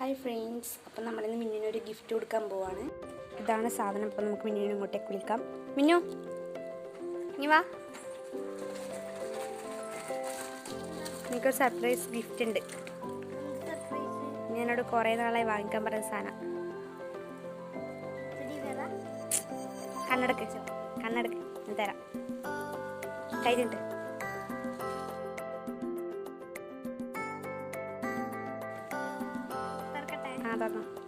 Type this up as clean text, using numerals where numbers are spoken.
Hi friends, അപ്പം നമ്മളിന്ന് മിന്നുവിനൊരു gift കൊടുക്കാൻ പോവാണ്. ഇതാണ് സാധനം. അപ്പം നമുക്ക് മിന്നുവിനെ ഇങ്ങോട്ടേക്ക് വിളിക്കാം. മിന്നു, നീ വാ. എനിക്കൊരു സർപ്രൈസ് ഗിഫ്റ്റ് ഉണ്ട്. ഞാനോട് കുറേ നാളായി വാങ്ങിക്കാൻ പറഞ്ഞ സാധനം. കണ്ണടക്ക് ഞാൻ തരാം. കഴിഞ്ഞിട്ട് ആ തുറന്നു.